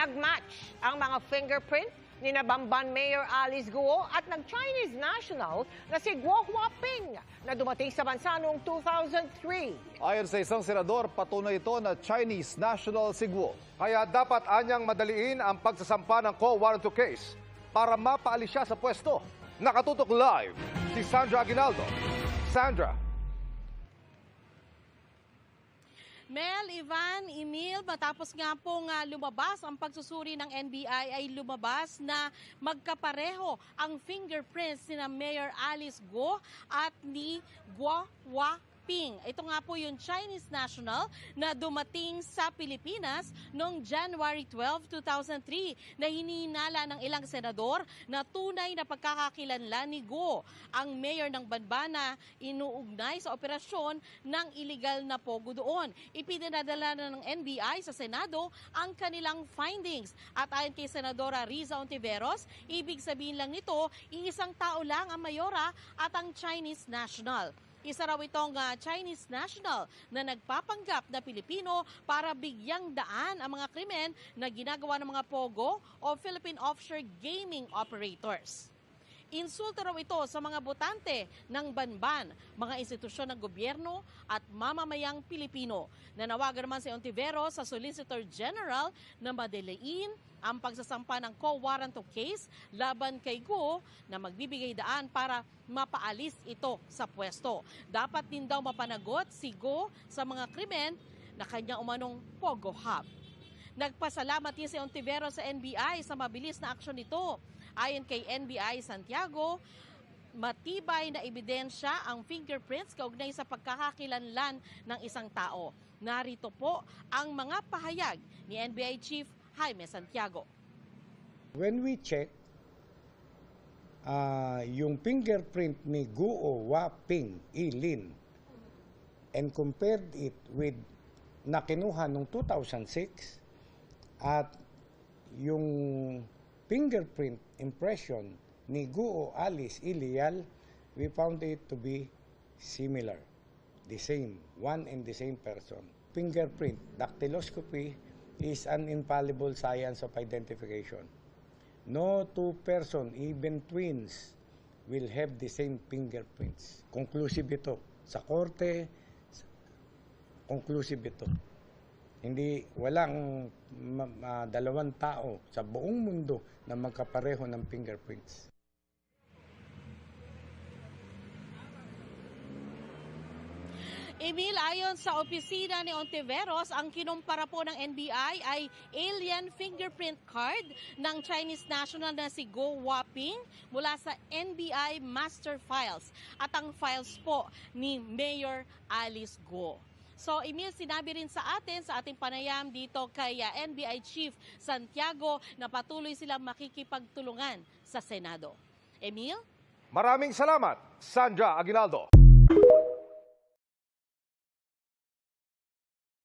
Nagmatch ang mga fingerprint ni Bamban Mayor Alice Guo at nag-Chinese national na si Guo Huaping na dumating sa bansa noong 2003. Ayon sa isang senador, patunay ito na Chinese national si Guo. Kaya dapat anyang madaliin ang pagsasampa ng Quo Warranto case para mapaalis siya sa pwesto. Nakatutok live si Sandra Aguinaldo. Sandra. Mel, Ivan, Emil, matapos nga pong lumabas ang pagsusuri ng NBI ay lumabas na magkapareho ang fingerprints ni Mayor Alice Guo at ni Guo Huaping. Ito nga po yung Chinese national na dumating sa Pilipinas noong January 12, 2003 na hininala ng ilang senador na tunay na pagkakakilanlan ni Guo. Ang mayor ng Banban na inuugnay sa operasyon ng illegal na pogo doon. Ipinadala na ng NBI sa Senado ang kanilang findings. At ayon kay Senadora Riza Ontiveros, ibig sabihin lang nito, iisang tao lang ang mayora at ang Chinese national. Isa raw itong Chinese national na nagpapanggap na Pilipino para bigyang daan ang mga krimen na ginagawa ng mga POGO o Philippine Offshore Gaming Operators. Insulto raw ito sa mga botante ng Banban, mga institusyon ng gobyerno at mamamayang Pilipino. Nanawagan naman si Ontiveros sa Solicitor General na madaliin ang pagsasampa ng Quo Warranto case laban kay Guo na magbibigay daan para mapaalis ito sa pwesto. Dapat din daw mapanagot si Guo sa mga krimen na kanya umanong Pogo Hub. Nagpasalamat din si Ontiveros sa NBI sa mabilis na aksyon nito. Ayon kay NBI Santiago, matibay na ebidensya ang fingerprints kaugnay sa pagkakakilanlan ng isang tao. Narito po ang mga pahayag ni NBI Chief Jaime Santiago. When we check yung fingerprint ni Guo Huaping Ilin and compared it with na kinuha noong 2006 at yung fingerprint impression ni Guo Alice Ilial, we found it to be similar, the same, one and the same person. Fingerprint, dactyloscopy is an infallible science of identification. No two person, even twins, will have the same fingerprints. Conclusive ito. Sa korte, conclusive ito. Hindi, walang dalawang tao sa buong mundo na magkapareho ng fingerprints. Emil, ayon sa opisina ni Ontiveros, ang kinumpara po ng NBI ay alien fingerprint card ng Chinese national na si Guo Huaping mula sa NBI master files at ang files po ni Mayor Alice Guo. So, Emil, sinabi rin sa ating panayam dito kay NBI Chief Santiago na patuloy silang makikipagtulungan sa Senado. Emil? Maraming salamat, Sandra Aguinaldo.